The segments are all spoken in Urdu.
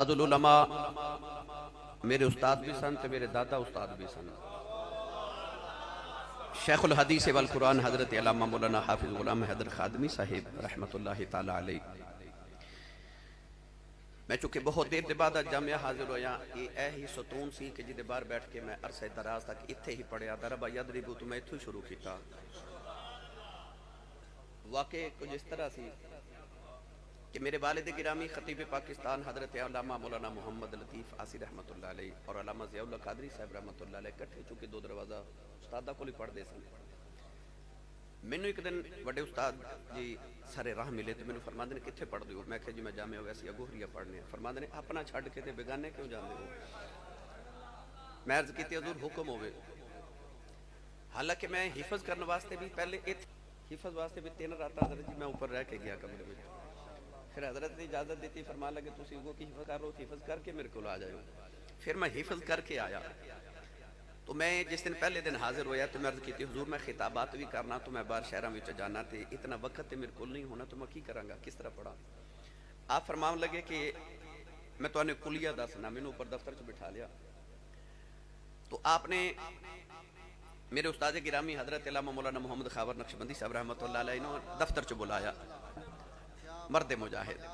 العلماء میرے استاد بھی سن تے میرے دادا استاد بھی سن۔ شیخ الحدیث والقرآن حضرت علامہ مولانا حافظ غلام حیدر خادمی صاحب رحمت اللہ تعالی علیہ۔ میں چونکہ بہت دیر دے بعد جامعہ حاضر ہویا، یہ ہی ستون سی کہ جدے بار بیٹھ کے میں عرصہ دراز تک اتھے ہی پڑھیا، دربا یدربو تو میں اتھو ہی شروع کیتا۔ واقعہ کچھ اس طرح سی کہ میرے والد گرامی خطیب پاکستان حضرت علامہ مولانا محمد لطیف آسی رحمت اللہ علیہ اور علامہ ضیاء اللہ قادری صاحب رحمت اللہ علیہ کٹھے چونکہ دو دروازہ استادہ کو لی پڑھ دے سن۔ میں نے ایک دن بڑے استاد جی سارے راہ ملے تو میں نے فرما دینے کتھے پڑھ دیو؟ میں کہا جی میں جامعہ ویسی اگوہریہ پڑھنے ہیں۔ فرما دینے اپنا چھڑ کے تے بگانے کیوں جانے ہو؟ میں عرض کیتی حضور حکم ہوئے، حالانکہ میں حفظ کرنے واسطے بھی پہلے حفظ واسطے بھی 3 راتاں حضرت جی میں اوپر رہ کے گیا کمرے میں۔ پھر حضرت نے اجازت دیتی، فرما لگے تسی وہ کی حفظ کر رہو تھی، حفظ کر کے میرے کو آ جائے۔ پھر میں حفظ کر کے آیا تو میں جس دن پہلے دن حاضر ہویا تو میں عرض کی تھی حضور میں خطابات بھی کرنا تو میں باہر شہرہ میں جانا تھے، اتنا وقت میرے کو نہیں ہونا تو میں کی کرانگا، کس طرح پڑھا؟ آپ فرمان لگے کہ میں تو انہیں کلیہ دسنا، میں نے اوپر دفتر سے بٹھا لیا تو آپ نے میرے استاد گرامی حضرت علامہ مولانا محمد خاور نقشبندی صاحب رحمت اللہ علیہ نے دفتر سے بلایا، مرد مجاہد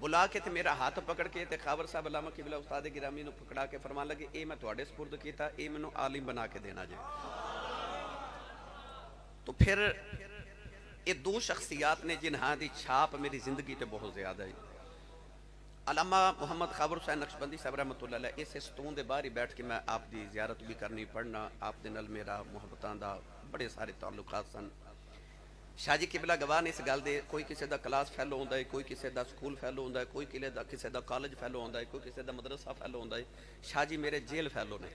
بلا کے تے میرا ہاتھ پکڑ کے تے خاور صاحب علامہ قبلہ استاد گرامی نے پکڑا کے فرمان لگے اے میں تواڈے سپرد کیتا، اے میں نو عالم بنا کے دینا جائے۔ تو پھر یہ 2 شخصیات نے جنہاں دی چھاپ میری زندگی تے بہت زیادہ ہے۔ علامہ محمد خاور حسین نقشبندی صاحب رحمت اللہ علیہ اس ستون دے باہر بیٹھ کے میں آپ دی زیارت بھی کرنی پڑھنا، آپ دے نال میرا محبتاں دا بڑے سارے تعلقات سن۔ شاہ جی قبلہ گواہ نے اس گل دے، کوئی کسی دا کلاس فیلو ہوندا ہے، کوئی کسی دا سکول فیلو ہوندا ہے، کوئی کسی دا کالج فیلو ہوندا ہے، کوئی کسی دا مدرسہ فیلو ہوندا ہے، شاہ جی میرے جیل فیلو نے۔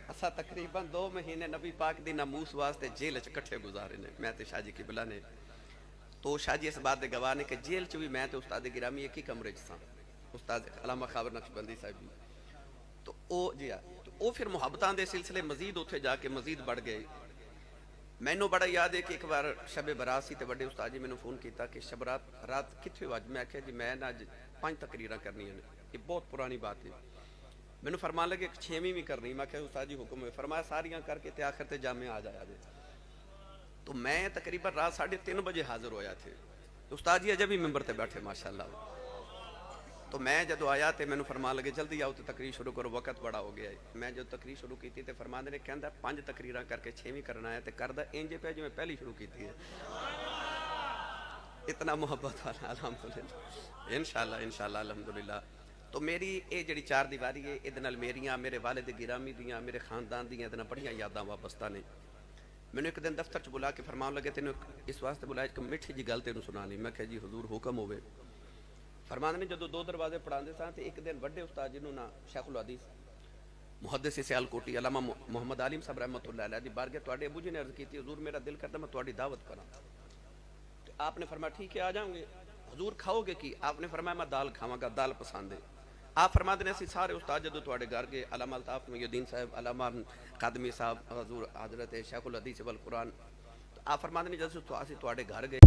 اسا تقریباً 2 مہینے نبی پاک دی ناموس واسطے جیل چ کٹھے گزارے نے، میں تے شاہ جی قبلہ نے۔ تو شاہ جی اس بات دے گواہ نے کہ جیل چ بھی میں تے استاد گرامی ایک ہی کمرے چ ساں، استاد علامہ خاور نقشبندی صاحب بھی۔ تو او پھر محبتاں دے سلسلے مزید اتھے جا کے مزید بڑھ گئے۔ میں نو بڑا یاد ہے کہ ایک بار شب برات سی تے بڑے استاد جی میں نے فون کیتا کہ شب رات کتھے ہو؟ میں کہا جی میں نا 5 تقریراں کرنی ہیں، یہ بہت پرانی بات ہے۔ میں نے فرمان لگے 6ویں بھی کرنی، میں کہا استاد جی حکم ہے، فرمایا ساریاں کر کے تے آخر تے جامعہ آ جایا جائے۔ تو میں تقریباً رات 3:30 بجے حاضر ہویا تھے، استاد جی اجے بھی ممبر تے بیٹھے ماشاءاللہ۔ تو میں جدو آیا تے میں نے فرمان لگے جلدی آؤ تے تقریر شروع کرو، وقت بڑا ہو گیا ہے۔ میں جب تقریر شروع کی تھی تے فرمان نے کہندا 5 تقریراں کر کے 6ویں کرنا ہے تے کردہ انجے پہ جو میں پہلی شروع کی تھی ہے۔ اتنا محبت والا الحمدللہ، انشاءاللہ الحمدللہ۔ تو میری اے جڑی 4 دیواری ہے ادھے نال میریاں، میرے والد گرامی دیاں، میرے خاندان دیاں ادھے نال بڑیاں یاداں وابستہ نے۔ میں نے ایک دن دفتر چ بلا کے فرمان لگے تینوں اس واسطے بلایا کہ میٹھی جی گل تینوں سنانی۔ میں کہا جی حضور حکم ہوئے۔ فرمان نے جدو 2 دروازے پڑھاندے سان تے ایک دن بڑے استاد جنہوں نا شیخ الحدیث محدث سیالکوٹی علامہ محمد عالم صاحب رحمت اللہ علیہ دی بارگاہ تواڈے ابو جی نے عرض کی تھی حضور میرا دل کرتا میں تواڈی دعوت کراں۔ تو آپ نے فرمایا ٹھیک ہے آ جاؤں گے۔ حضور کھاؤ گے کی؟ آپ نے فرمایا میں دال کھاواں گا، دال پسند ہے۔ آپ فرما دینے سی سارے استاد جدو تواڈے گھر گئے، علامہ الطاف محی الدین صاحب، علامہ قادمی صاحب، حضور حضرت شیخ الحدیث والقرآن، آپ فرما دینے جدو اسی تواڈے گھر گئے